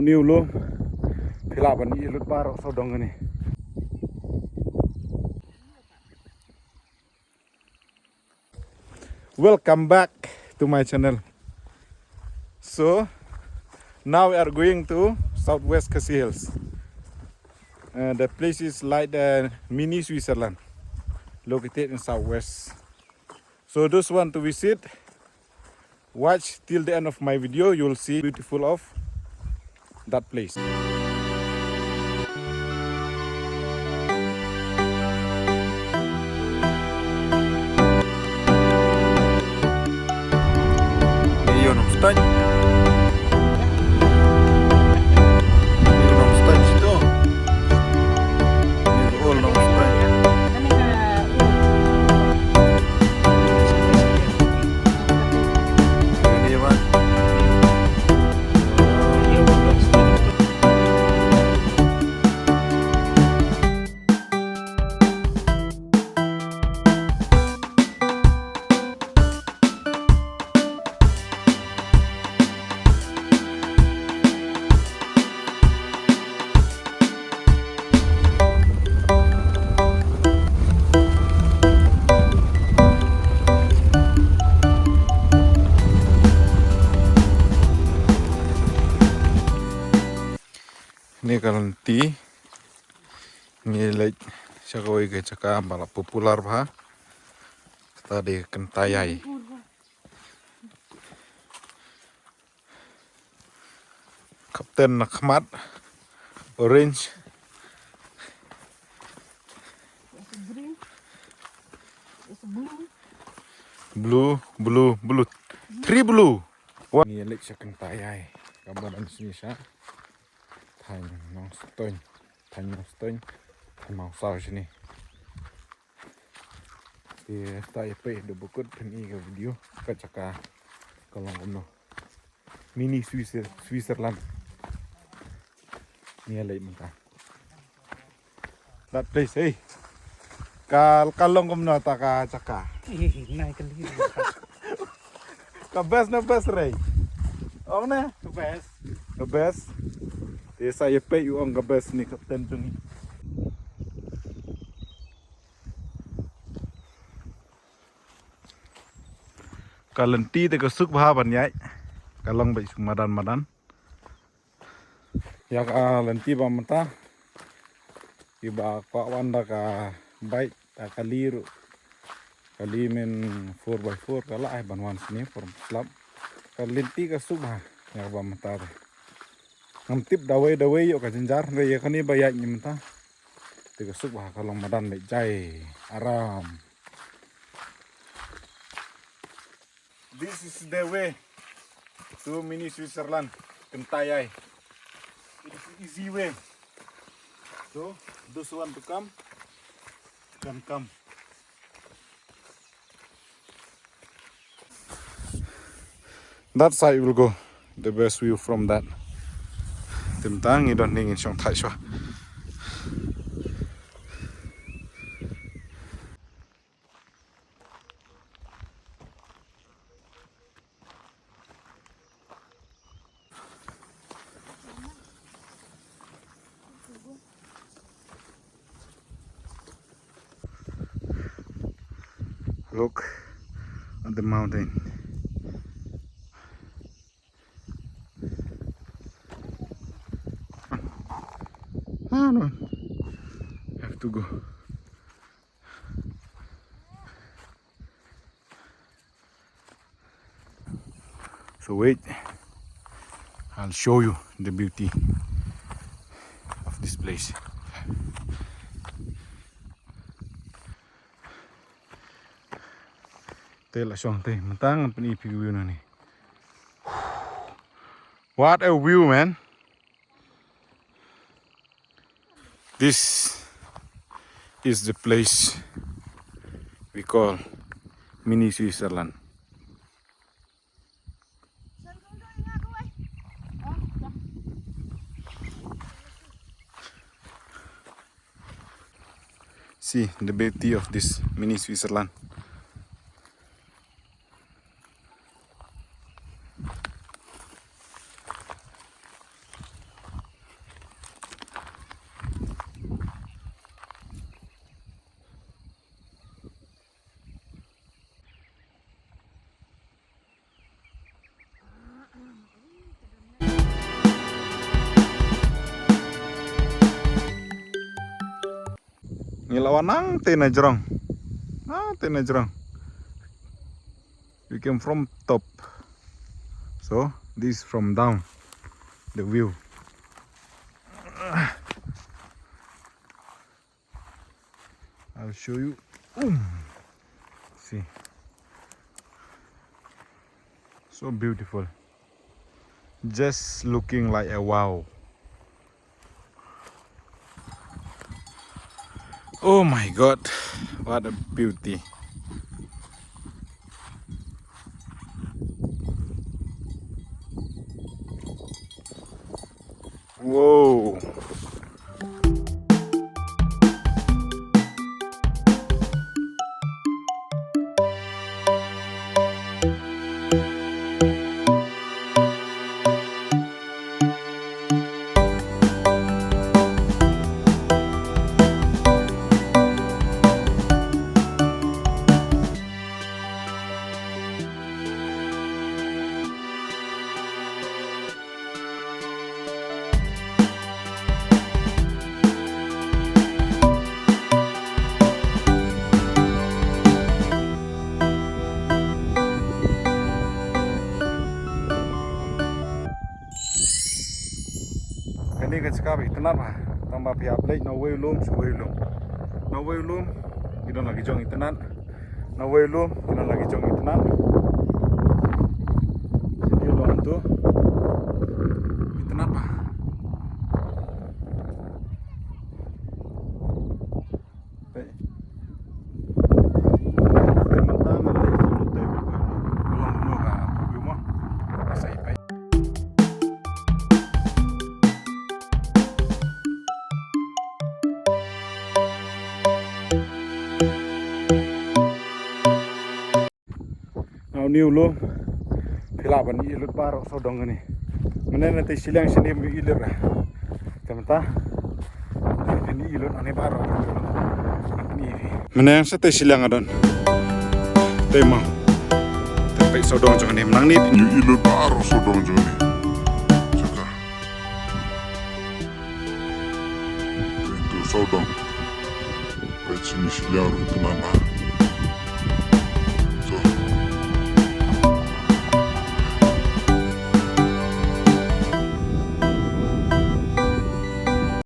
new lo pilaban ilut barok sodong ini. Welcome back to my channel. So now we are going to southwest Khasi Hills. The place is like the mini Switzerland, located in southwest. So those want to visit, watch till the end of my video. You will see beautiful of that place. Ini kalau nanti ini Leit sakoi ke cakap malah popular bah tadi Kyntaiai. Kapten Nakmat orange blue three blue. Ini Leit Kyntaiai kabar Indonesia. Thành nó stone, thành màu sao sini. Thì tại pe được bốc phim cái video cái chaka kalau ono mini Switzerland ni Leit maka. That place eh. Kalau ngomno taka chaka. Naik kali. Ka best ray. Oh na, the best. Thì saya pay you ang gabes ni Kapten Tungi. Kalenti te kesuk bahaban yai. Kalong bai madan. Ya kalenti ba mata. Iba kwa wanda ka bike ta kaliru. Kalimen 4x4 kala ai banwan sini for slab. Kalenti kesuk ba ya ba mata. Ngantip dawai yuk kajenjar re ya kani bayak nyimta tiga suk bah kalau madan baik jai aram. This is the way to mini Switzerland Kyntaiai. It is easy way, so those want to come can come. That side will go the best view from that. Tentang i don't need trong thai xóa. Look at the mountain. No, have to go. So wait, I'll show you the beauty of this place. Tela song te, mentang peni view na ni. What a view, man! This is the place we call mini Switzerland. See the beauty of this mini Switzerland. Ngilawanang tena jerong. Ah, tena jerong. We came from top. So, this from down. The view. I'll show you. See. So beautiful. Just looking like a wow. Oh my god, what a beauty. Whoa. Ini kan sekali tenat mah, tambah pihak Leit no way lum, no way lum, kita lagi jong tenat, no way lum, kita lagi jong tenat. Sini lum tu, tenat mah. New lo, pilaban ilut baru sodong ini. Mana nanti silang sini ilut lah. Kementah, ini ilut ane baru. Mana yang satu silang adon. Tema, tapi sodong jangan ni menang ni. Ilut baru sodong jangan ni. Cakap. Itu sodong. Baik sini silang itu nama.